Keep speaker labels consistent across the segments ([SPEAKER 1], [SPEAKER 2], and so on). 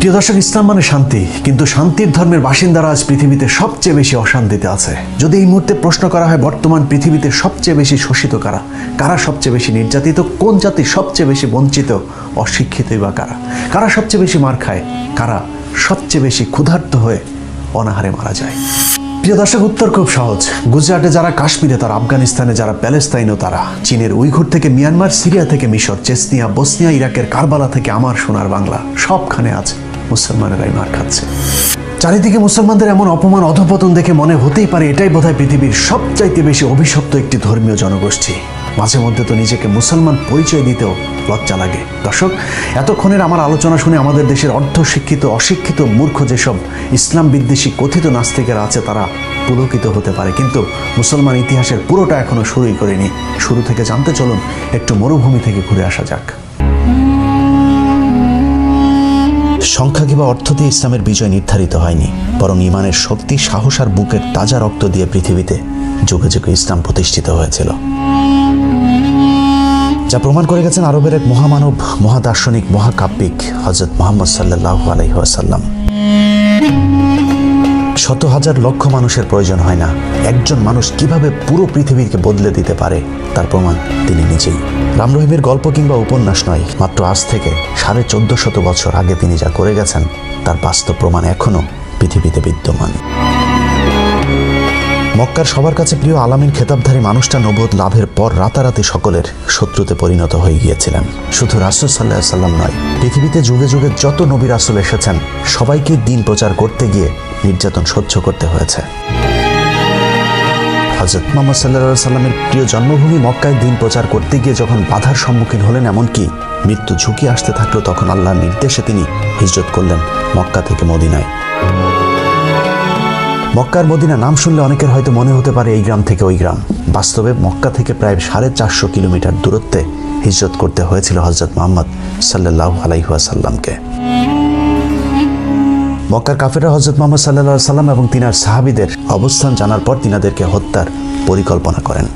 [SPEAKER 1] প্রিয় দর্শক, ইসলাম মানে শান্তি, কিন্তু শান্তির ধর্মের বাসিন্দারা আজ পৃথিবীতে সবচেয়ে বেশি অশান্তিতে আছে। যদি এই মুহূর্তে প্রশ্ন করা হয় বর্তমান পৃথিবীতে সবচেয়ে বেশি শোষিত কারা, কারা সবচেয়ে বেশি নির্যাতিত, কোন জাতি সবচেয়ে বেশি বঞ্চিত, অশিক্ষিতই বা কারা, কারা সবচেয়ে বেশি মার খায়, কারা সবচেয়ে বেশি ক্ষুধার্ত হয়ে অনাহারে মারা যায়? প্রিয় দর্শক, উত্তর খুব সহজ। গুজরাটে যারা, কাশ্মীরে তারা, আফগানিস্তানে যারা, প্যালেস্তাইনও তারা, চীনের উইঘুর থেকে মিয়ানমার, সিরিয়া থেকে মিশর, চেচনিয়া, বসনিয়া, ইরাকের কারবালা থেকে আমার সোনার বাংলা, সবখানে আজ মুসলমানেরাই মার খাচ্ছে। চারিদিকে মুসলমানদের এমন অপমান, অধঃপতন দেখে মনে হতেই পারে এটাই বোধহয় পৃথিবীর সবচাইতে বেশি অভিশপ্ত একটি ধর্মীয় জনগোষ্ঠী। মাঝে মধ্যে তো নিজেকে মুসলমান পরিচয় দিতেও লজ্জা লাগে। দর্শক, এতক্ষণের আমার আলোচনা শুনে আমাদের দেশের অর্ধশিক্ষিত, অশিক্ষিত, মূর্খ যেসব ইসলাম বিদ্বেষী কথিত নাস্তিকেরা আছে তারা পুলকিত হতে পারে, কিন্তু মুসলমান ইতিহাসের পুরোটা এখনো শুরুই করেনি। শুরু থেকে জানতে চলুন, একটু মরুভূমি থেকে ঘুরে আসা যাক। সংখ্যা কিংবা অর্থ দিয়ে ইসলামের বিজয় নির্ধারিত হয়নি, বরং ঈমানের শক্তি, সাহস আর বুকের তাজা রক্ত দিয়ে পৃথিবীতে যুগে যুগে ইসলাম প্রতিষ্ঠিত হয়েছিল, যা প্রমাণ করে গেছেন আরবের এক মহামানব, মহাদার্শনিক, মহাকাব্যিক হযরত মুহাম্মদ সাল্লাল্লাহু আলাইহি ওয়াসাল্লাম। শত হাজার লক্ষ মানুষের প্রয়োজন হয় না, একজন মানুষ কিভাবে পুরো পৃথিবীকে বদলে দিতে পারে তার প্রমাণ তিনি নিজেই। রাম রহিমের গল্প কিংবা উপন্যাস নয়, মাত্র আজ থেকে 1450 বছর আগে তিনি যা করে গেছেন তার বাস্তব প্রমাণ এখনো পৃথিবীতে বিদ্যমান। মক্কার সবার কাছে প্রিয় আলামিন খেতাবধারী মানুষটা নবুয়ত লাভের পর রাতারাতি সকলের শত্রুতে পরিণত হয়ে গিয়েছিলেন। শুধু রাসূল সাল্লাল্লাহু আলাইহি ওয়াসাল্লাম নয়, পৃথিবীতে যুগে যুগে যত নবী রাসূল এসেছেন সবাইকে দিন প্রচার করতে গিয়ে নির্যাতন সহ্য করতে হয়েছে। হযরত মুহাম্মদ সাল্লাল্লাহু আলাইহি ওয়াসাল্লামের প্রিয় জন্মভূমি মক্কায় দিন প্রচার করতে গিয়ে যখন বাধার সম্মুখীন হলেন, এমনকি মৃত্যু ঝুঁকি আসতে থাকলো, তখন আল্লাহর নির্দেশে তিনি হিজরত করলেন মক্কা থেকে মদিনায়। মক্কার মদিনা নাম শুনলে অনেকের হয়তো মনে হতে পারে এই গ্রাম থেকে ওই গ্রাম। বাস্তবে মক্কা থেকে প্রায় 450 কিলোমিটার দূরত্বে হিজরত করতে হয়েছিল হযরত মুহাম্মদ সাল্লাল্লাহু আলাইহি ওয়াসাল্লামকে। মক্কার কাফেররা হযরত মুহাম্মদ সাল্লাল্লাহু আলাইহি ওয়াসাল্লাম এবং তিনার সাহাবীদের অবস্থান জানার পর তিনাদেরকে হত্যার পরিকল্পনা করেন।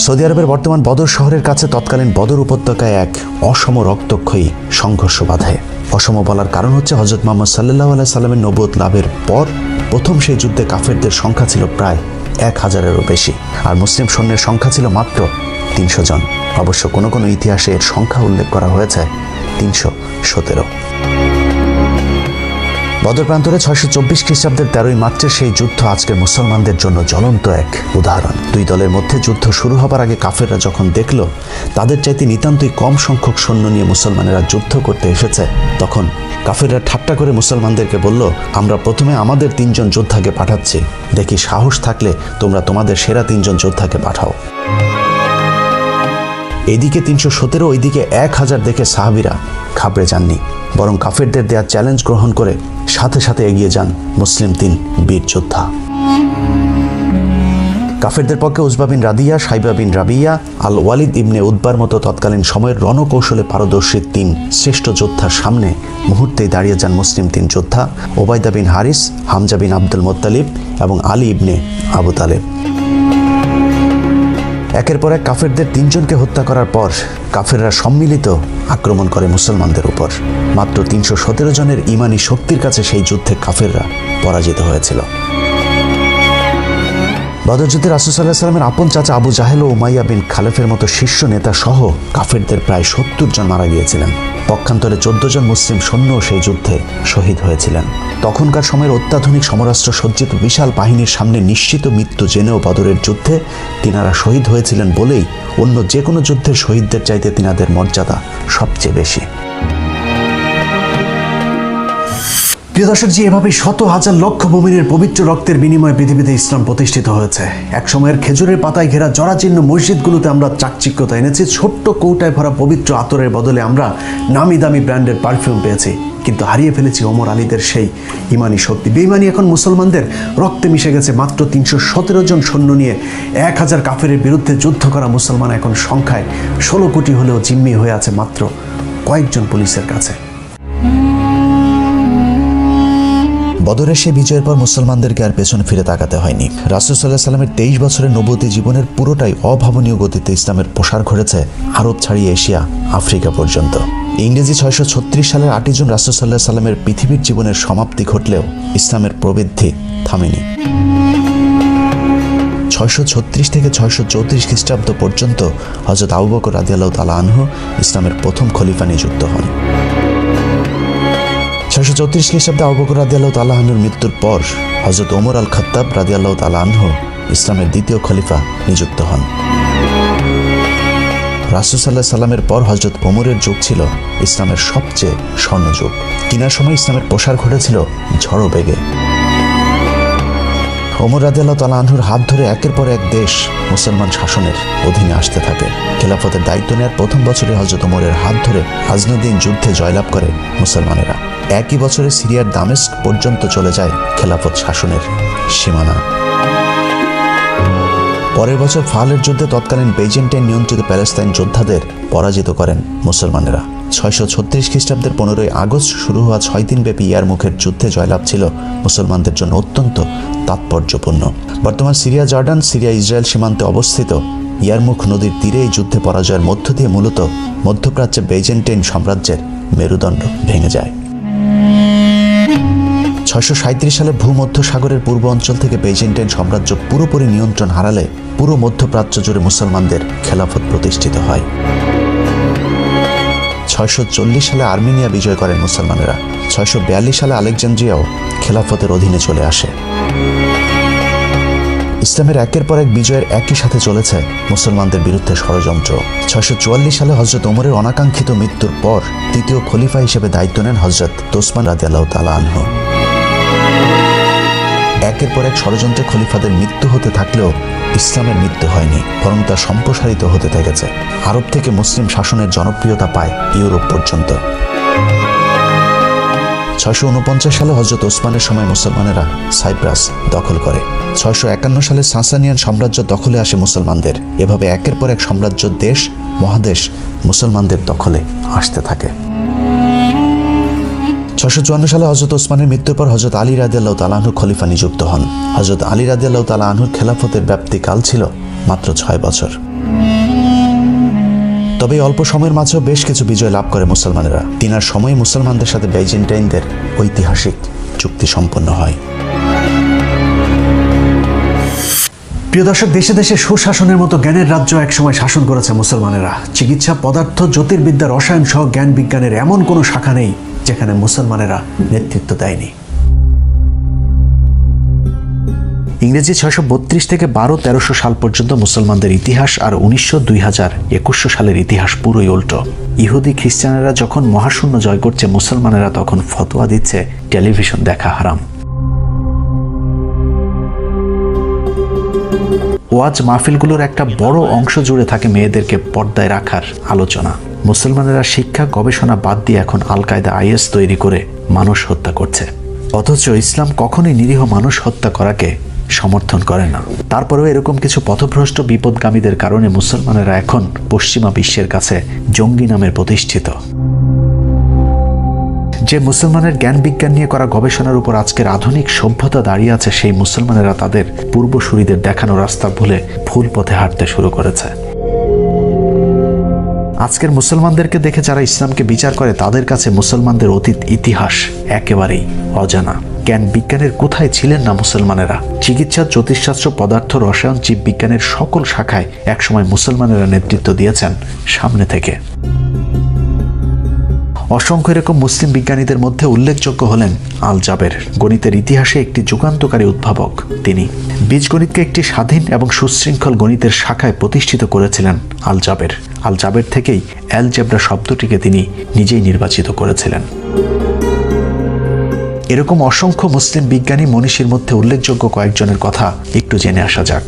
[SPEAKER 1] সৌদি আরবের বর্তমান বদর শহরের কাছে তৎকালীন বদর উপত্যকায় এক অসম রক্তক্ষয়ী সংঘর্ষ বাধে। অসম বলার কারণ হচ্ছে হযরত মুহাম্মদ সাল্লাল্লাহু আলাইহি সাল্লামের নবুয়ত লাভের পর প্রথম সেই যুদ্ধে কাফেরদের সংখ্যা ছিল প্রায় 1000-এরও বেশি, আর মুসলিম সৈন্যের সংখ্যা ছিল মাত্র 300 জন। অবশ্য কোনো কোনো ইতিহাসে এর সংখ্যা উল্লেখ করা হয়েছে 317। বদর প্রান্তরে 624 খ্রিস্টাব্দের 13ই মার্চের সেই যুদ্ধ আজকের মুসলমানদের জন্য জ্বলন্ত এক উদাহরণ। দুই দলের মধ্যে যুদ্ধ শুরু হবার আগে কাফেররা যখন দেখল তাদের চাইতে নিতান্তই কম সংখ্যক সৈন্য নিয়ে মুসলমানেরা যুদ্ধ করতে এসেছে, তখন কাফেররা ঠাট্টা করে মুসলমানদেরকে বলল, আমরা প্রথমে আমাদের 3 জন যোদ্ধাকে পাঠাচ্ছি, দেখি সাহস থাকলে তোমরা তোমাদের সেরা 3 জন যোদ্ধাকে পাঠাও। এইদিকে 317, ওইদিকে 1000 দেখে সাহাবীরা ঘাবড়ে যাননি, বরং কাফেরদের দেয়া চ্যালেঞ্জ গ্রহণ করে সাথে সাথে এগিয়ে যান মুসলিম 3 বীর যোদ্ধা। কাফেরদের পক্ষে উজবা বিন রাদিয়া, সাইবা বিন রাবিয়া, আল ওয়ালিদ ইবনে উতবার মতো তৎকালীন সময়ের রণকৌশলে পারদর্শী 3 শ্রেষ্ঠ যোদ্ধার সামনে মুহূর্তেই দাঁড়িয়ে যান মুসলিম 3 যোদ্ধা, ওবায়দা বিন হারিস, হামজা বিন আব্দুল মুত্তালিব এবং আলী ইবনে আবু তালেব। একের পর এক কাফেরদের 3 জনকে হত্যা করার পর কাফেররা সম্মিলিত আক্রমণ করে মুসলমানদের উপর। মাত্র 317 জনের ঈমানি শক্তির কাছে সেই যুদ্ধে কাফেররা পরাজিত হয়েছিল। বদর যুদ্ধে রাসূল সাল্লাল্লাহু আলাইহি ওয়াসাল্লামের আপন চাচা আবু জাহেল ও উমাইয়া বিন খালেফের মতো শীর্ষ নেতা সহ কাফেরদের প্রায় 70 জন মারা গিয়েছিলেন। পক্ষান্তরে 14 জন মুসলিম সৈন্যও সেই যুদ্ধে শহীদ হয়েছিলেন। তখনকার সময়ের অত্যাধুনিক সমরাস্ত্র সজ্জিত বিশাল বাহিনীর সামনে নিশ্চিত মৃত্যু জেনেও বদরের যুদ্ধে তিনারা শহীদ হয়েছিলেন বলেই অন্য যে কোনো যুদ্ধের শহীদদের চাইতে তিনাদের মর্যাদা সবচেয়ে বেশি। প্রিয় দর্শক, যে এভাবে শত হাজার লক্ষ মুমিনের পবিত্র রক্তের বিনিময়ে পৃথিবীতে ইসলাম প্রতিষ্ঠিত হয়েছে। এক সময়ের খেজুরের পাতায় ঘেরা জরাজীর্ণ মসজিদগুলোতে আমরা চাকচিক্যতা এনেছি, ছোট্ট কৌটায় ভরা পবিত্র আতরের বদলে আমরা নামি দামি ব্র্যান্ডের পারফিউম পেয়েছি, কিন্তু হারিয়ে ফেলেছি ওমর আলীদের সেই ইমানি শক্তি। বেঈমানি এখন মুসলমানদের রক্তে মিশে গেছে। মাত্র 317 জন সৈন্য নিয়ে 1000 কাফেরের বিরুদ্ধে যুদ্ধ করা মুসলমান এখন সংখ্যায় 16 কোটি হলেও জিম্মি হয়ে আছে মাত্র কয়েকজন পুলিশের কাছে। বদরের সে বিজয়ের পর মুসলমানদেরকে আর পেছনে ফিরে তাকাতে হয়নি। রাসূল সাল্লাল্লাহু আলাইহি ওয়াসাল্লামের 23 বছরের নবুয়তি জীবনের পুরোটাই অভাবনীয় গতিতে ইসলামের প্রসার ঘটেছে আরব ছাড়িয়ে এশিয়া, আফ্রিকা পর্যন্ত।
[SPEAKER 2] ইংরেজি 636 সালের 8 জুন রাসূল সাল্লাল্লাহু আলাইহি সাল্লামের পৃথিবীর জীবনের সমাপ্তি ঘটলেও ইসলামের প্রবৃদ্ধি থামেনি। 636 থেকে 634 খ্রিস্টাব্দ পর্যন্ত হযরত আবু বকর রাদিয়াল্লাহু তাআলা আনহু ইসলামের প্রথম খলিফা নিযুক্ত হন। 634 খ্রিস্টাব্দে আবু বকর রাদিয়াল্লাহু তাআলা আনহুর মৃত্যুর পর হযরত ওমর আল খাত্তাব রাদিয়াল্লাহু তাআলা আনহু ইসলামের দ্বিতীয় খলিফা নিযুক্ত হন। রাসূল সাল্লাল্লাহু আলাইহি সাল্লামের পর হযরত ওমরের যুগ ছিল ইসলামের সবচেয়ে স্বর্ণযুগ। কিনার সময় ইসলামের প্রসার ঘটেছিল ঝড়ো বেগে। ওমর রাদিয়াল্লাহু তাআলা আনহুর হাত ধরে একের পর এক দেশ মুসলমান শাসনের অধীনে আসতে থাকে। খেলাফতের দায়িত্ব নেওয়ার প্রথম বছরে হযরত ওমরের হাত ধরে গাজনউদ্দিন যুদ্ধে জয়লাভ করে মুসলমানেরা। একই বছরে সিরিয়ার দামেস্ক পর্যন্ত চলে যায় খেলাফত শাসনের সীমানা। পরের বছর ফালের যুদ্ধে তৎকালীন বেইজেন্টাইন নিয়ন্ত্রিত প্যালেস্তাইন যোদ্ধাদের পরাজিত করেন মুসলমানেরা। 636 খ্রিস্টাব্দের 15 আগস্ট শুরু হওয়া 6 দিনব্যাপী ইয়ারমুখের যুদ্ধে জয়লাভ ছিল মুসলমানদের জন্য অত্যন্ত তাৎপর্যপূর্ণ। বর্তমান সিরিয়া জর্ডান সিরিয়া ইসরায়েল সীমান্তে অবস্থিত ইয়ারমুখ নদীর তীরে এই যুদ্ধে পরাজয়ের মধ্য দিয়ে মূলত মধ্যপ্রাচ্যে বেইজেন্টাইন সাম্রাজ্যের মেরুদণ্ড ভেঙে যায়। 637 সালে ভূমধ্য সাগরের পূর্ব অঞ্চল থেকে বেইজেন্টাইন সাম্রাজ্য পুরোপুরি নিয়ন্ত্রণ হারালে পুরো মধ্যপ্রাচ্য জুড়ে মুসলমানদের খেলাফত প্রতিষ্ঠিত হয়। 640 সালে আর্মেনিয়া বিজয় করেন মুসলমানেরা। 642 সালে আলেকজান্দ্রিয়াও খেলাফতের অধীনে চলে আসে। ইসলামের একের পর এক বিজয়ের একই সাথে চলেছে মুসলমানদের বিরুদ্ধে ষড়যন্ত্র। 644 সালে হযরত ওমরের অনাকাঙ্ক্ষিত মৃত্যুর পর তৃতীয় খলিফা হিসেবে দায়িত্ব নেন হযরত ওসমান রাদিয়াল্লাহু তাআলা আনহু। একের পর এক ষড়যন্ত্রে খলিফাদের মৃত্যু হতে থাকলেও ইসলামের মৃত্যু হয়নি, বরং তা সম্প্রসারিত হতে থেকেছে। আরব থেকে মুসলিম শাসনের জনপ্রিয়তা পায় ইউরোপ পর্যন্ত। 649 সালে হযরত ওসমানের সময় মুসলমানেরা সাইপ্রাস দখল করে। 651 সালে সাসানিয়ান সাম্রাজ্য দখলে আসে মুসলমানদের। এভাবে একের পর এক সাম্রাজ্য দেশ মহাদেশ মুসলমানদের দখলে আসতে থাকে। 654 সালে হযরত ওসমানের মৃত্যুর পর হযরত আলী রাদিয়াল্লাহু তাআলা আনহু খলিফা নিযুক্ত হন। হযরত আলী রাদিয়াল্লাহু তাআলা আনহুর খেলাফতের ব্যাপ্তিকাল ছিল মাত্র 6 বছর। তবে অল্প সময়ের মাঝেও বেশ কিছু বিজয় লাভ করে মুসলমানেরা। তিনার সময়ে মুসলমানদের সাথে বেইজেন্টাইনদের ঐতিহাসিক চুক্তি সম্পন্ন হয়।
[SPEAKER 1] প্রিয় দর্শক, দেশে দেশে সুশাসনের মতো জ্ঞানের রাজ্য একসময় শাসন করেছে মুসলমানেরা। চিকিৎসা, পদার্থ, জ্যোতির্বিদ্যা, রসায়ন সহ জ্ঞান বিজ্ঞানের এমন কোনো শাখা নেই যেখানে মুসলমানেরা নেতৃত্ব দেয়নি। ইংরেজি 632 থেকে 1200-1300 সাল পর্যন্ত মুসলমানদের ইতিহাস, আর 1900-2021 সালের ইতিহাস পুরোই উল্টো। ইহুদি খ্রিস্টানেরা যখন মহাশূন্য জয় করছে, মুসলমানেরা তখন ফতোয়া দিচ্ছে টেলিভিশন দেখা হারাম। ওয়াজ মাহফিলগুলোর একটা বড় অংশ জুড়ে থাকে মেয়েদেরকে পর্দায় রাখার আলোচনা। মুসলমানেরা শিক্ষা গবেষণা বাদ দিয়ে এখন আল কায়দা IS তৈরি করে মানুষ হত্যা করছে। অথচ ইসলাম কখনোই নিরীহ মানুষ হত্যা করাকে সমর্থন করে না। তারপরেও এরকম কিছু পথভ্রষ্ট বিপদগামীদের কারণে মুসলমানেরা এখন পশ্চিমা বিশ্বের কাছে জঙ্গি নামে প্রতিষ্ঠিত। যে মুসলমানের জ্ঞান বিজ্ঞান নিয়ে করা গবেষণার উপর আজকের আধুনিক সভ্যতা দাঁড়িয়ে আছে, সেই মুসলমানেরা তাদের পূর্বসূরীদের দেখানো রাস্তা ভুলে ভুল পথে হাঁটতে শুরু করেছে। আজকের মুসলমানদেরকে দেখে যারা ইসলামকে বিচার করে, তাদের কাছে মুসলমানদের অতীত ইতিহাস একেবারেই অজানা। জ্ঞান বিজ্ঞানের কোথায় ছিলেন না মুসলমানেরা? চিকিৎসা, জ্যোতিষশাস্ত্র, পদার্থ, রসায়ন, জীববিজ্ঞানের সকল শাখায় একসময় মুসলমানেরা নেতৃত্ব দিয়েছেন সামনে থেকে। অসংখ্য এরকম মুসলিম বিজ্ঞানীদের মধ্যে উল্লেখযোগ্য হলেন আল জাবের। গণিতের ইতিহাসে একটি যুগান্তকারী উদ্ভাবক তিনি। বীজগণিতকে একটি স্বাধীন এবং সুশৃঙ্খল গণিতের শাখায় প্রতিষ্ঠিত করেছিলেন আল জাবের। আল জাবের থেকেই অ্যালজেব্রা শব্দটিকে তিনি নিজেই নির্বাচিত করেছিলেন। এরকম অসংখ্য মুসলিম বিজ্ঞানী মনীষীর মধ্যে উল্লেখযোগ্য কয়েকজনের কথা একটু জেনে আসা যাক।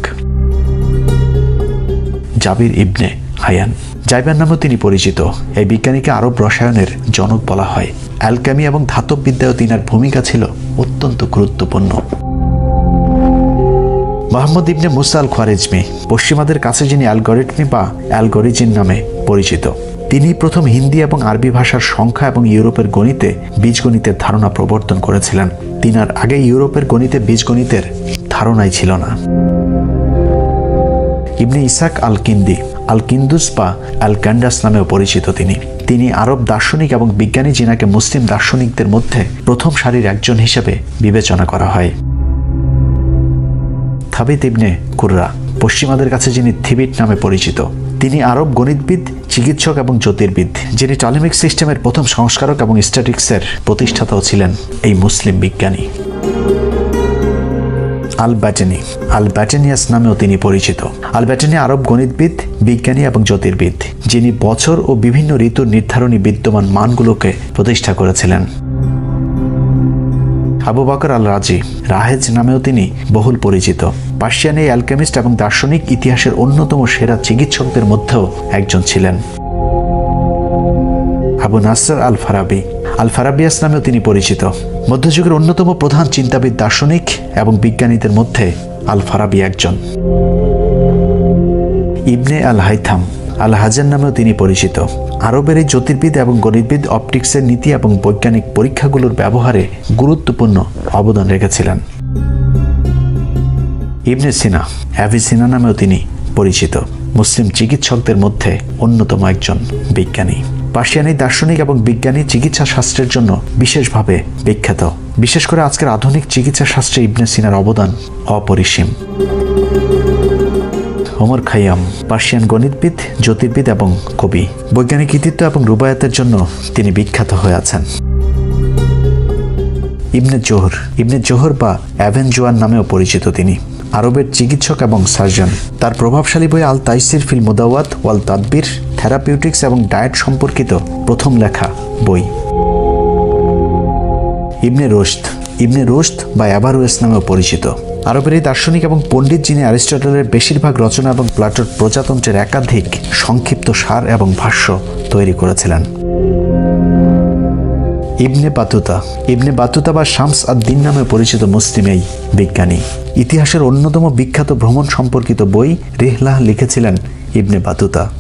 [SPEAKER 1] জাবির ইবনে হায়ান, জাইবার নামেও তিনি পরিচিত। এই বিজ্ঞানীকে আরব রসায়নের জনক বলা হয়। অ্যালকেমি এবং ধাতব বিদ্যায় তিনার ভূমিকা ছিল অত্যন্ত গুরুত্বপূর্ণ। মোহাম্মদ ইবনে মুসা আল খোয়ারিজমি, পশ্চিমাদের কাছে যিনি অ্যালগরিথমি বা অ্যালগরিজিন নামে পরিচিত। তিনি প্রথম হিন্দি এবং আরবি ভাষার সংখ্যা এবং ইউরোপের গণিতে বীজগণিতের ধারণা প্রবর্তন করেছিলেন। তিনার আগে ইউরোপের গণিতে বীজগণিতের ধারণাই ছিল না। ইবনে ইসাক আল কিন্দি, আল কিন্দুস বা আল ক্যান্ডাস নামেও পরিচিত। তিনি আরব দার্শনিক এবং বিজ্ঞানী যিনাকে মুসলিম দার্শনিকদের মধ্যে প্রথম সারির একজন হিসেবে বিবেচনা করা হয়। থাবিত ইবনে কুররা, পশ্চিমাদের কাছে যিনি থিবিট নামে পরিচিত, তিনি আরব গণিতবিদ, চিকিৎসক এবং জ্যোতির্বিদ, যিনি টলেমিক সিস্টেমের প্রথম সংস্কারক এবং স্ট্যাটিক্সের প্রতিষ্ঠাতাও ছিলেন এই মুসলিম বিজ্ঞানী। আল ব্যাটেনিয়াস নামেও তিনি পরিচিত। আল ব্যাটেনি আরব গণিতবিদ, বিজ্ঞানী এবং জ্যোতির্বিদ, যিনি বছর ও বিভিন্ন ঋতুর নির্ধারণী বিদ্যমান মানগুলোকে প্রতিষ্ঠা করেছিলেন। আবু বকর আল রাহেজ নামেও তিনি বহুল পরিচিত। পার্সিয়ান এই অ্যালকেমিস্ট এবং দার্শনিক ইতিহাসের অন্যতম সেরা চিকিৎসকদের মধ্যেও একজন ছিলেন। আবু নাসর আল ফারাবিয়াস নামেও তিনি পরিচিত। মধ্যযুগের অন্যতম প্রধান চিন্তাবিদ, দার্শনিক এবং বিজ্ঞানীদের মধ্যে আল ফারাবি একজন। ইবনে আল হাজান নামেও তিনি পরিচিত। আরবের এই জ্যোতির্বিদ এবং গণিতবিদ অপটিক্সের নীতি এবং বৈজ্ঞানিক পরীক্ষাগুলোর ব্যবহারে গুরুত্বপূর্ণ অবদান রেখেছিলেন। ইবনে অ্যাভিসিনা নামেও তিনি পরিচিত। মুসলিম চিকিৎসকদের মধ্যে অন্যতম একজন বিজ্ঞানী। পার্সিয়ান এই দার্শনিক এবং বিজ্ঞানী চিকিৎসা শাস্ত্রের জন্য বিশেষভাবে বিখ্যাত। বিশেষ করে আজকের আধুনিক চিকিৎসা শাস্ত্রে ইবনে সিনার অবদান অপরিসীম। ওমর খাইয়াম, পার্সিয়ান গণিতবিদ, জ্যোতির্বিদ এবং কবি। বৈজ্ঞানিক কৃতিত্ব এবং রুবায়াতের জন্য তিনি বিখ্যাত হয়ে আছেন। ইবনে জোহর বা অ্যাভেনজোয়ান নামেও পরিচিত। তিনি আরবের চিকিৎসক এবং সার্জন। তার প্রভাবশালী বই আল তাইসির ফিল মুদাওয়াত ওয়াল তাদবির থেরাপিউটিক্স এবং ডায়েট সম্পর্কিত প্রথম লেখা বই। ইবনে রোশদ বা অ্যাভারোয়েস নামেও পরিচিত। আরবের এই দার্শনিক এবং পণ্ডিত, যিনি অ্যারিস্টটলের বেশিরভাগ রচনা এবং প্লাটোর প্রজাতন্ত্রের একাধিক সংক্ষিপ্ত সার এবং ভাষ্য তৈরি করেছিলেন। ইবনে বাতুতা বা শামস আদ-দ্বীন নামে পরিচিত মুসলিম এই বিজ্ঞানী। ইতিহাসের অন্যতম বিখ্যাত ভ্রমণ সম্পর্কিত বই রিহলাহ লিখেছিলেন ইবনে বাতুতা।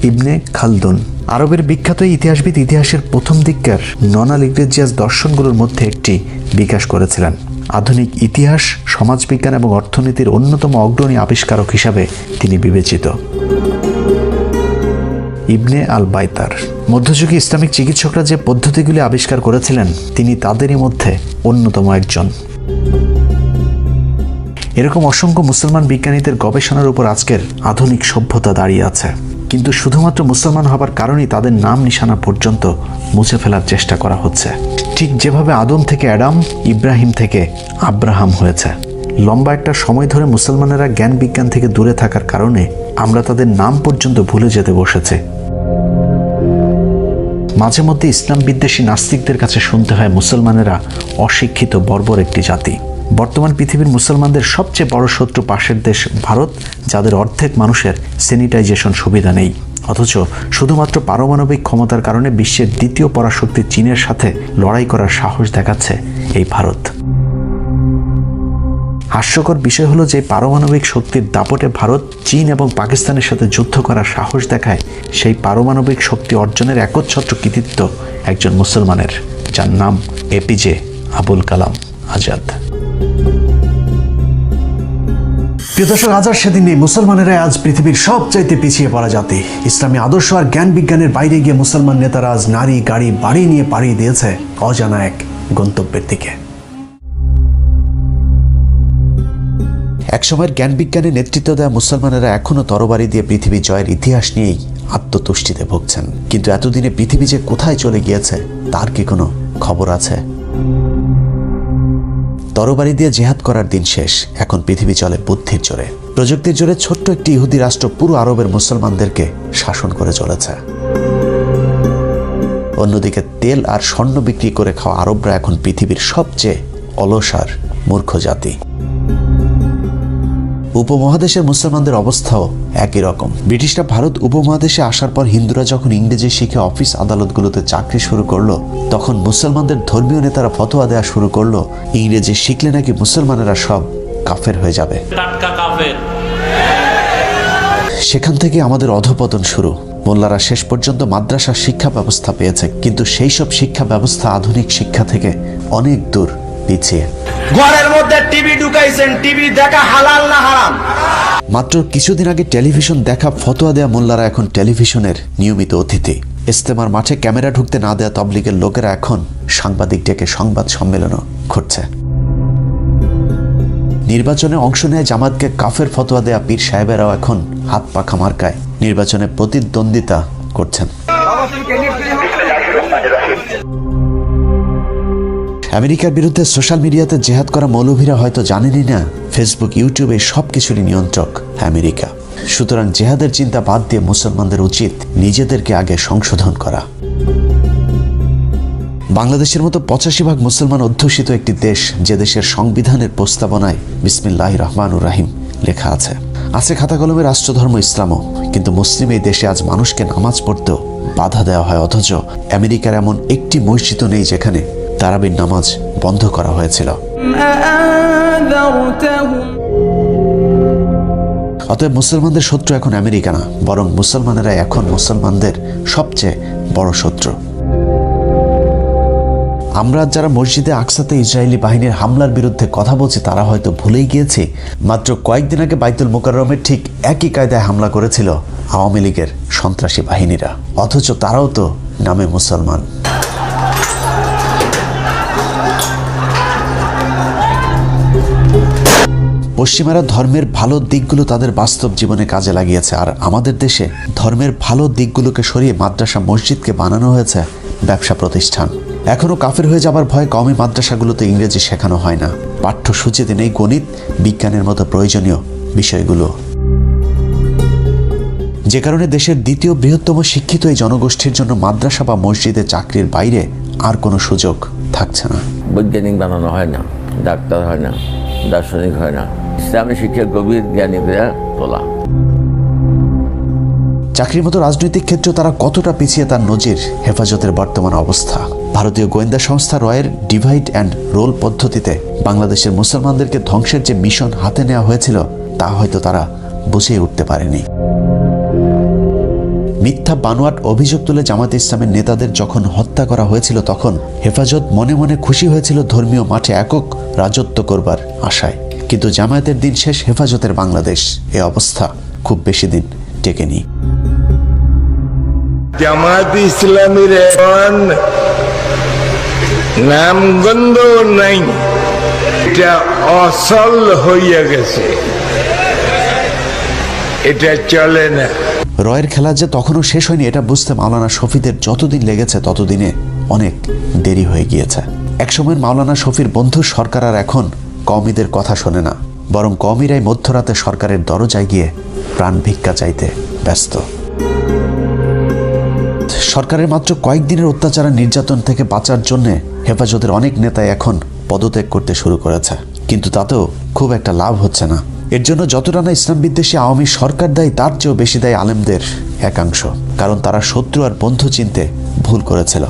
[SPEAKER 1] ইবনে খালদুন, আরবের বিখ্যাত ইতিহাসবিদ, ইতিহাসের প্রথম দিককার নন লিগ্রেজিয়াস দর্শনগুলোর মধ্যে একটি বিকাশ করেছিলেন। আধুনিক ইতিহাস, সমাজবিজ্ঞান এবং অর্থনীতির অন্যতম অগ্রণী আবিষ্কারক হিসাবে তিনি বিবেচিত। ইবনে আল বাইতার, মধ্যযুগী ইসলামিক চিকিৎসকরা যে পদ্ধতিগুলি আবিষ্কার করেছিলেন, তিনি তাদেরই মধ্যে অন্যতম একজন। এরকম অসংখ্য মুসলমান বিজ্ঞানীদের গবেষণার উপর আজকের আধুনিক সভ্যতা দাঁড়িয়ে আছে। কিন্তু শুধুমাত্র মুসলমান হবার কারণেই তাদের নাম নিশানা পর্যন্ত মুছে ফেলার চেষ্টা করা হচ্ছে। ঠিক যেভাবে আদম থেকে অ্যাডাম, ইব্রাহিম থেকে আব্রাহাম হয়েছে। লম্বা একটা সময় ধরে মুসলমানেরা জ্ঞান বিজ্ঞান থেকে দূরে থাকার কারণে আমরা তাদের নাম পর্যন্ত ভুলে যেতে বসেছে। মাঝে মধ্যে ইসলাম বিদ্বেষী নাস্তিকদের কাছে শুনতে হয় মুসলমানেরা অশিক্ষিত বর্বর একটি জাতি। বর্তমান পৃথিবীর মুসলমানদের সবচেয়ে বড় শত্রু পাশের দেশ ভারত, যাদের অর্ধেক মানুষের স্যানিটাইজেশন সুবিধা নেই, অথচ শুধুমাত্র পারমাণবিক ক্ষমতার কারণে বিশ্বের দ্বিতীয় পরাশক্তি চীনের সাথে লড়াই করার সাহস দেখাচ্ছে এই ভারত। হাস্যকর বিষয় হলো যে পারমাণবিক শক্তির দাপটে ভারত, চীন এবং পাকিস্তানের সাথে যুদ্ধ করার সাহস দেখায়, সেই পারমাণবিক শক্তি অর্জনের একচ্ছত্র কৃতিত্ব একজন মুসলমানের, যার নাম এপিজে আবুল কালাম আজাদ।
[SPEAKER 3] প্রিয় দর্শক, আজ আর সেদিন নেই। মুসলমানেরা আজ পৃথিবীর সবচাইতে পিছিয়ে পড়া জাতি। ইসলামী আদর্শ আর জ্ঞান বিজ্ঞানের বাইরে গিয়ে মুসলমান নেতারা আজ নারী, গাড়ি, বাড়ি নিয়ে পাড়ি দিয়েছে অজানা এক গন্তব্যের দিকে।
[SPEAKER 2] একসময়ের জ্ঞান বিজ্ঞানে নেতৃত্ব দেওয়া মুসলমানেরা এখনও তরবারি দিয়ে পৃথিবী জয়ের ইতিহাস নিয়েই আত্মতুষ্টিতে ভুগছেন। কিন্তু এতদিনে পৃথিবী যে কোথায় চলে গিয়েছে তার কি কোনো খবর আছে? তরবারি দিয়ে জেহাদ করার দিন শেষ। এখন পৃথিবী চলে বুদ্ধির জোরে, প্রযুক্তির জোরে। ছোট্ট একটি ইহুদি রাষ্ট্র পুরো আরবের মুসলমানদেরকে শাসন করে চলেছে। অন্যদিকে তেল আর স্বর্ণ বিক্রি করে খাওয়া আরবরা এখন পৃথিবীর সবচেয়ে অলস আর মূর্খ জাতি। উপমহাদেশের মুসলমানদের অবস্থাও একই রকম। ব্রিটিশরা ভারত উপমহাদেশে আসার পর হিন্দুরা যখন ইংরেজি শিখে অফিস আদালতগুলোতে চাকরি শুরু করলো, তখন মুসলমানদের ধর্মীয় নেতারা ফতোয়া দেওয়া শুরু করলো ইংরেজি শিখলে নাকি মুসলমানেরা সব কাফের হয়ে যাবে। সেখান থেকে আমাদের অধঃপতন শুরু। মোল্লারা শেষ পর্যন্ত মাদ্রাসা শিক্ষা ব্যবস্থা পেয়েছে, কিন্তু সেই সব শিক্ষা ব্যবস্থা আধুনিক শিক্ষা থেকে অনেক দূর পিছিয়ে।
[SPEAKER 4] ঘরের মধ্যে টিভি ঢুকাইছেন, টিভি দেখা হালাল না হারাম?
[SPEAKER 2] মাত্র কিছুদিন আগে টেলিভিশন দেখা ফতোয়া দেয়া মোল্লারা এখন টেলিভিশনের নিয়মিত অতিথি। ইজতেমার মাঠে ক্যামেরা ঢুকতে না দেয়া তবলিগের লোকেরা এখন সাংবাদিক ডেকে সংবাদ সম্মেলনও ঘটছে। নির্বাচনে অংশ নেয় জামাতকে কাফের ফতোয়া দেয়া পীর সাহেবেরাও এখন হাত পাখা মার্কায় নির্বাচনে প্রতিদ্বন্দ্বিতা করছেন। আমেরিকার বিরুদ্ধে সোশ্যাল মিডিয়াতে জেহাদ করা মৌলভীরা হয়তো জানেনই না ফেসবুক, ইউটিউবে সবকিছুরই নিয়ন্ত্রক আমেরিকা। সুতরাং জেহাদের চিন্তা বাদ দিয়ে মুসলমানদের উচিত নিজেদেরকে আগে সংশোধন করা। বাংলাদেশের মতো 85% মুসলমান অধ্যুষিত একটি দেশ, যে দেশের সংবিধানের প্রস্তাবনায় বিসমিল্লাহির রহমানুর রাহিম লেখা আছে খাতা কলমে রাষ্ট্রধর্ম ইসলামও, কিন্তু মুসলিম এই দেশে আজ মানুষকে নামাজ পড়তেও বাধা দেওয়া হয়। অথচ আমেরিকার এমন একটি মসজিদও নেই যেখানে তারাবির নামাজ বন্ধ করা হয়েছিল। অতএব মুসলমানদের শত্রু এখন আমেরিকা না, বরং মুসলমানেরা এখন মুসলমানদের সবচেয়ে বড় শত্রু। আমরা যারা মসজিদে আকসাতে ইসরায়েলি বাহিনীর হামলার বিরুদ্ধে কথা বলছি তারা হয়তো ভুলেই গিয়েছি মাত্র কয়েকদিন আগে বাইতুল মুকাররমের ঠিক একই কায়দায় হামলা করেছিল আওয়ামী লীগের সন্ত্রাসী বাহিনীরা, অথচ তারাও তো নামে মুসলমান। পশ্চিমারা ধর্মের ভালো দিকগুলো তাদের বাস্তব জীবনে কাজে লাগিয়েছে, আর আমাদের দেশে ধর্মের ভালো দিকগুলোকে সরিয়ে মাদ্রাসা মসজিদকে বানানো হয়েছে ব্যবসা প্রতিষ্ঠান। এখনও কাফের হয়ে যাবার ভয়ে কওমি মাদ্রাসাগুলোতে ইংরেজি শেখানো হয় না, পাঠ্যসূচিতে নেই গণিত, বিজ্ঞানের মতো প্রয়োজনীয় বিষয়গুলো। যে কারণে দেশের দ্বিতীয় বৃহত্তম শিক্ষিত এই জনগোষ্ঠীর জন্য মাদ্রাসা বা মসজিদে চাকরির বাইরে আর কোনো সুযোগ থাকছে না।
[SPEAKER 5] বৈজ্ঞানিক বানানো হয় না, ডাক্তার হয় না, দার্শনিক হয় না, ইসলামী শিক্ষা গভীর জ্ঞানী করে তোলা।
[SPEAKER 2] চাকরির মতো রাজনৈতিক ক্ষেত্রে তারা কতটা পিছিয়ে তার নজির হেফাজতের বর্তমান অবস্থা। ভারতীয় গোয়েন্দা সংস্থা রয়ের ডিভাইড অ্যান্ড রোল পদ্ধতিতে বাংলাদেশের মুসলমানদেরকে ধ্বংসের যে মিশন হাতে নেওয়া হয়েছিল তা হয়তো তারা বুঝিয়ে উঠতে পারেনি। মিথ্যা বানোয়াট অভিযোগ তুলে জামাতে ইসলামের নেতাদের যখন হত্যা করা হয়েছিল তখন হেফাজত মনে মনে খুশি হয়েছিল ধর্মীয় মাঠে একক রাজত্ব করবার আশায়, কিন্তু জামায়াতের দিন শেষ, হেফাজতের বাংলাদেশ। এ অবস্থা খুব বেশি দিন টেকেনি।
[SPEAKER 6] জামাত ইসলামীর এখন নামগন্ধ নাই, এটা অসল হইয়া গেছে, এটা চলে না।
[SPEAKER 2] রয়ের খেলা যে তখনও শেষ হয়নি এটা বুঝতে মাওলানা শফিদের যতদিন লেগেছে ততদিনে অনেক দেরি হয়ে গিয়েছে। একসময় মাওলানা শফির বন্ধু সরকার আর এখন কওমিদের কথা শোনে না, বরং কওমিরাই মধ্যরাতে সরকারের দরজায় গিয়ে প্রাণ ভিক্ষা চাইতে ব্যস্ত। সরকারের মাত্র কয়েকদিনের অত্যাচার আর নির্যাতন থেকে বাঁচার জন্য হেফাজতের অনেক নেতাই এখন পদত্যাগ করতে শুরু করেছে, কিন্তু তাতেও খুব একটা লাভ হচ্ছে না। এর জন্য যতটা না ইসলাম বিদ্বেষী আওয়ামী সরকার দায়ী, তার চেয়েও বেশি দায়ী আলেমদের একাংশ, কারণ তারা শত্রু আর বন্ধু চিনতে ভুল করেছিল।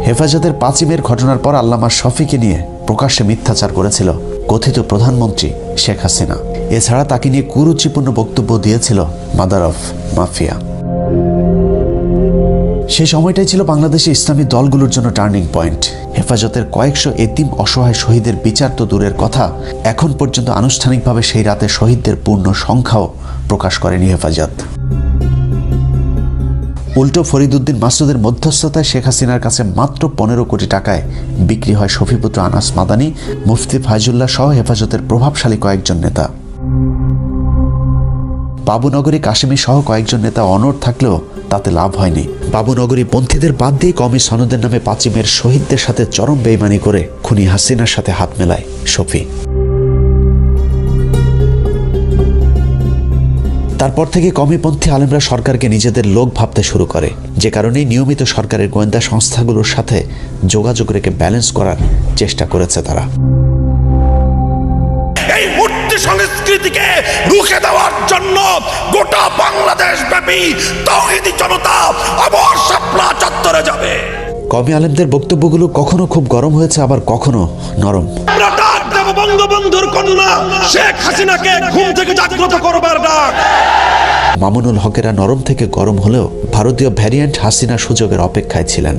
[SPEAKER 2] হেফাজতের 5 মের ঘটনার পর আল্লামা শফিকে নিয়ে প্রকাশ্যে মিথ্যাচার করেছিল কথিত প্রধানমন্ত্রী শেখ হাসিনা। এছাড়া তাকে নিয়ে কুরুচিপূর্ণ বক্তব্য দিয়েছিল মাদার অফ মাফিয়া। সেই সময়টাই ছিল বাংলাদেশে ইসলামী দলগুলোর জন্য টার্নিং পয়েন্ট। হেফাজতের কয়েকশো এতিম অসহায় শহীদের বিচার তো দূরের কথা, এখন পর্যন্ত আনুষ্ঠানিকভাবে সেই রাতে শহীদদের পূর্ণ সংখ্যাও প্রকাশ করেনি হেফাজত। উল্টো ফরিদউদ্দিন মাসুদের মধ্যস্থতায় শেখ হাসিনার কাছে মাত্র 15 কোটি টাকায় বিক্রি হয় শফিপুত্র আনাস মাদানী, মুফতি ফায়জুল্লাহ সহ হেফাজতের প্রভাবশালী কয়েকজন নেতা। বাবুনগরী কাশেমী সহ কয়েকজন নেতা অনড় থাকলেও তাতে লাভ হয়নি। বাবুনগরী পন্থীদের বাদ দিয়ে কওমি সনদের নামে 5 মের শহীদদের সাথে চরম বেইমানি করে খুনি হাসিনার সাথে হাত মেলায় শফি। তারপর থেকে কওমিপন্থী আলেমরা সরকারকে নিজেদের লোক ভাবতে শুরু করে, যে কারণে নিয়মিত সরকারের গোয়েন্দা সংস্থাগুলোর সাথে যোগাযোগ রেখে ব্যালেন্স করার চেষ্টা করেছে তারা।
[SPEAKER 4] এই মূর্তি সংস্কৃতিকে রুখে দেওয়ার জন্য গোটা বাংলাদেশ ব্যাপী তাওহীদি জনতা আবার শাপলা চত্বরে যাবে।
[SPEAKER 2] কওমি আলেমদের বক্তব্যগুলো কখনো খুব গরম হয়েছে, আবার কখনো নরম।
[SPEAKER 4] আমরা ডাক দেব বঙ্গবন্ধুর কন্যা শেখ হাসিনাকে ঘুম থেকে জাগ্রত করবার ডাক।
[SPEAKER 2] মামুনুল হকেরা নরম থেকে গরম হলেও ভারতীয় ভ্যারিয়েন্ট হাসিনা সুযোগের অপেক্ষায় ছিলেন।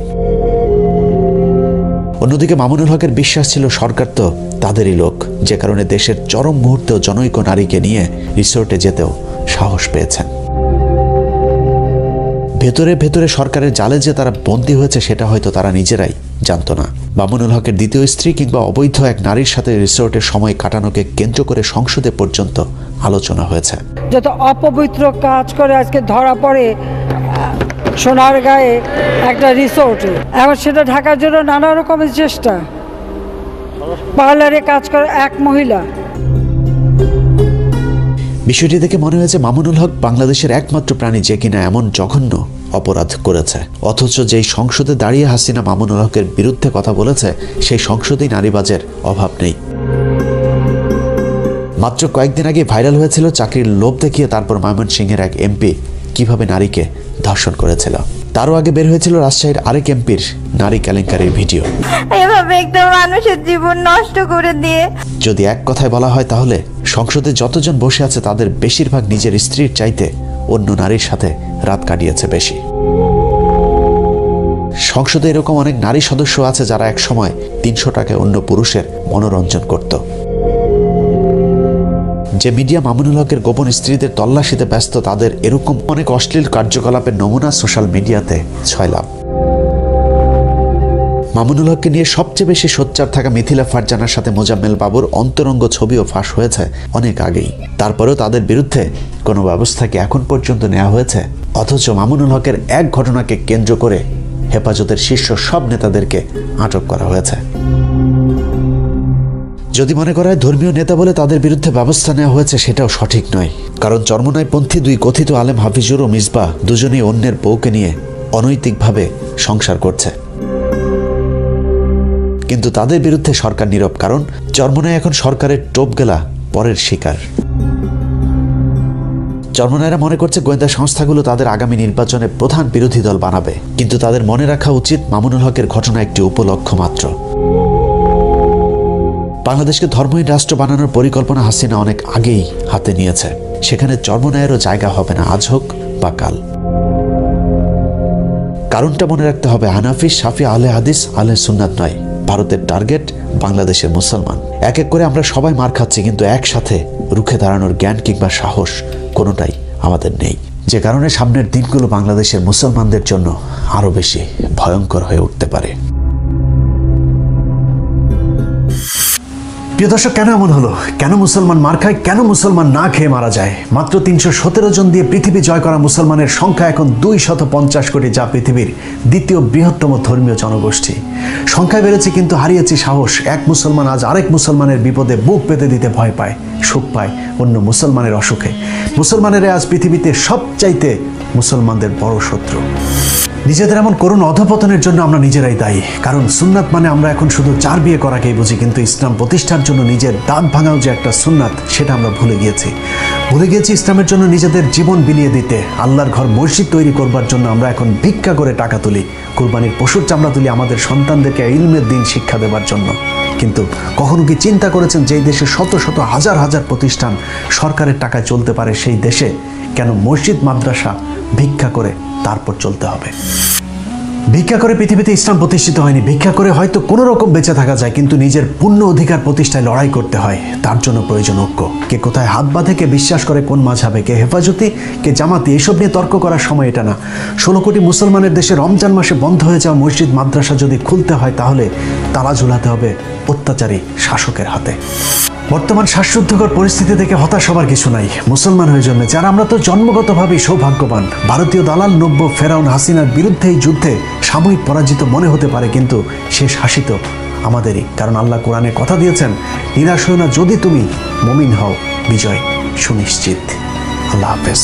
[SPEAKER 2] অন্যদিকে মামুনুল হকের বিশ্বাস ছিল সরকার তো তাদেরই লোক, যে কারণে দেশের চরম মুহূর্তেও জনৈক নারীকে নিয়ে রিসোর্টে যেতেও সাহস পেয়েছেন। ভেতরে ভেতরে সরকারের জালে যে তারা বন্দী হয়েছে সেটা হয়তো তারা নিজেরাই জানতো না। মামুনুল হকের দ্বিতীয় স্ত্রী কিংবা অবৈধ এক নারীর সাথে রিসোর্টে সময় কাটানোকে কেন্দ্র করে সংসদে পর্যন্ত আলোচনা হয়েছে।
[SPEAKER 7] যত অপবিত্র কাজ করে আজকে ধরা পড়ে সোনারগাঁয়ে একটা রিসোর্টে, এবার সেটা ঢাকার জন্য নানা রকমের চেষ্টা। পার্লারে কাজ করে এক মহিলা।
[SPEAKER 2] বিষয়টি দেখে মনে হয়েছে মামুনুল হক বাংলাদেশের একমাত্র প্রাণী যে কিনা এমন জঘন্য অপরাধ করেছে, অথচ যেই সংসদে দাঁড়িয়ে হাসিনা মামুনুল হকের বিরুদ্ধে কথা বলেছে সেই সংসদেই নারীবাজের অভাব নেই। মাত্র কয়েকদিন আগে ভাইরাল হয়েছিল চাকরির লোভ দেখিয়ে তারপর ময়মনসিংহের এক এমপি কিভাবে নারীকে ধর্ষণ করেছিল। তারও আগে বের হয়েছিল রাজশাহীর আরেক এমপির নারী কেলেঙ্কারির ভিডিও।
[SPEAKER 8] এভাবে একটা মানুষের জীবন নষ্ট করে দিয়ে,
[SPEAKER 2] যদি এক কথায় বলা হয় তাহলে সংসদে যতজন বসে আছে তাদের বেশিরভাগ নিজের স্ত্রীর চাইতে অন্য নারীর সাথে রাত কাটিয়েছে বেশি। সংসদে এরকম অনেক নারী সদস্য আছে যারা এক সময় 300 টাকায় অন্য পুরুষের মনোরঞ্জন করত। যে মিডিয়া মামুনুল হকের গোপন স্ত্রীদের তল্লাশিতে ব্যস্ত তাদের এরকম অনেক অশ্লীল কার্যকলাপের নমুনা সোশ্যাল মিডিয়াতে ছয়লাভ। মামুনুল হককে নিয়ে সবচেয়ে বেশি সোচ্চার থাকা মিথিলা ফারজানার সাথে মোজাম্মেল বাবুর অন্তরঙ্গ ছবিও ফাঁস হয়েছে অনেক আগেই। তারপরেও তাদের বিরুদ্ধে কোনো ব্যবস্থা কি এখন পর্যন্ত নেওয়া হয়েছে? অথচ মামুনুল হকের এক ঘটনাকে কেন্দ্র করে হেফাজতের শীর্ষ সব নেতাদেরকে আটক করা হয়েছে। যদি মনে করা হয় ধর্মীয় নেতা বলে তাদের বিরুদ্ধে ব্যবস্থা নেওয়া হয়েছে, সেটাও সঠিক নয়। কারণ চরমোনাইপন্থী দুই কথিত আলেম হাফিজুর ও মিসবাহ দুজনেই অন্যের বউকে নিয়ে অনৈতিকভাবে সংসার করছে, কিন্তু তাদের বিরুদ্ধে সরকার নীরব। কারণ চরমোনাই এখন সরকারের টোপ গেলা পরের শিকার। চরমোনাইরা মনে করছে গোয়েন্দা সংস্থাগুলো তাদের আগামী নির্বাচনে প্রধান বিরোধী দল বানাবে, কিন্তু তাদের মনে রাখা উচিত মামুনুল হকের ঘটনা একটি উপলক্ষ্য মাত্র। বাংলাদেশকে ধর্মহীন রাষ্ট্র বানানোর পরিকল্পনা হাসিনা অনেক আগেই হাতে নিয়েছে। সেখানে চরমোনাইয়েরও জায়গা হবে না, আজ হোক বা কাল। কারণটা মনে রাখতে হবে, হানাফি, শাফি, আহলে হাদিস, আহলে সুন্নাত নয়, ভারতের টার্গেট বাংলাদেশের মুসলমান। এক এক করে আমরা সবাই মার খাচ্ছি, কিন্তু একসাথে রুখে দাঁড়ানোর জ্ঞান কিংবা সাহস কোনোটাই আমাদের নেই। যে কারণে সামনের দিনগুলো বাংলাদেশের মুসলমানদের জন্য আরো বেশি ভয়ঙ্কর হয়ে উঠতে পারে।
[SPEAKER 3] প্রিয় দর্শক, কেন এমন হলো? কেন মুসলমান মার খায়? কেন মুসলমান না খেয়ে মারা যায়? মাত্র 317 জন দিয়ে পৃথিবী জয় করা মুসলমানের সংখ্যা এখন 250 কোটি, যা পৃথিবীর দ্বিতীয় বৃহত্তম ধর্মীয় জনগোষ্ঠী। সংখ্যায় বেড়েছে কিন্তু হারিয়েছে সাহস। এক মুসলমান আজ আরেক মুসলমানের বিপদে বুক পেতে দিতে ভয় পায়, সুখ পায় অন্য মুসলমানের অসুখে। মুসলমানেরা আজ পৃথিবীতে সবচাইতে মুসলমানদের বড় শত্রু। নিজেদের এমন করুণ অধপতনের জন্য আমরা নিজেরাই দায়ী। কারণ সুন্নাত মানে আমরা এখন শুধু 4 বিয়ে করাকেই বুঝি, কিন্তু ইসলাম প্রতিষ্ঠার জন্য নিজের দাঁত ভাঙাও যে একটা সুন্নাত, সেটা আমরা ভুলে গিয়েছি। ইসলামের জন্য নিজেদের জীবন বিলিয়ে দিতে। আল্লাহর ঘর মসজিদ তৈরি করবার জন্য আমরা এখন ভিক্ষা করে টাকা তুলি, কুরবানির পশুর চামড়া তুলি আমাদের সন্তানদেরকে ইলমের দিন শিক্ষা দেবার জন্য। কিন্তু কখনো কি চিন্তা করেছেন যে এই দেশে শত শত হাজার হাজার প্রতিষ্ঠান সরকারের টাকায় চলতে পারে, সেই দেশে কেন মসজিদ মাদ্রাসা ভিক্ষা করে তারপর চলতে হবে? ভিক্ষা করে পৃথিবীতে ইসলাম প্রতিষ্ঠিত হয়নি। ভিক্ষা করে হয়তো কোনো রকম বেঁচে থাকা যায়, কিন্তু নিজের পূর্ণ অধিকার প্রতিষ্ঠায় লড়াই করতে হয়। তার জন্য প্রয়োজন ঐক্য। কে কোথায় হাত বাঁধে, কে বিশ্বাস করে কোন মাঝহাবে, কে হেফাজতি, কে জামাতি, এসব নিয়ে তর্ক করার সময় এটা না। 16 কোটি মুসলমানের দেশে রমজান মাসে বন্ধ হয়ে যাওয়া মসজিদ মাদ্রাসা যদি খুলতে হয়, তাহলে তালা ঝুলাতে হবে অত্যাচারী শাসকের হাতে। বর্তমান শ্বাসরুদ্ধকর পরিস্থিতি থেকে হতাশ হবার কিছু নাই। মুসলমান হয়ে জন্মেছে আর আমরা তো জন্মগতভাবেই সৌভাগ্যবান। ভারতীয় দালাল নব্য ফেরাউন হাসিনার বিরুদ্ধে এই যুদ্ধে সাময়িক পরাজিত মনে হতে পারে, কিন্তু শেষ হাসি তো আমাদেরই। কারণ আল্লাহ কোরআনে কথা দিয়েছেন, নিরাশ হও না, যদি তুমি মুমিন হও, বিজয় সুনিশ্চিত। আল্লাহ হাফেজ।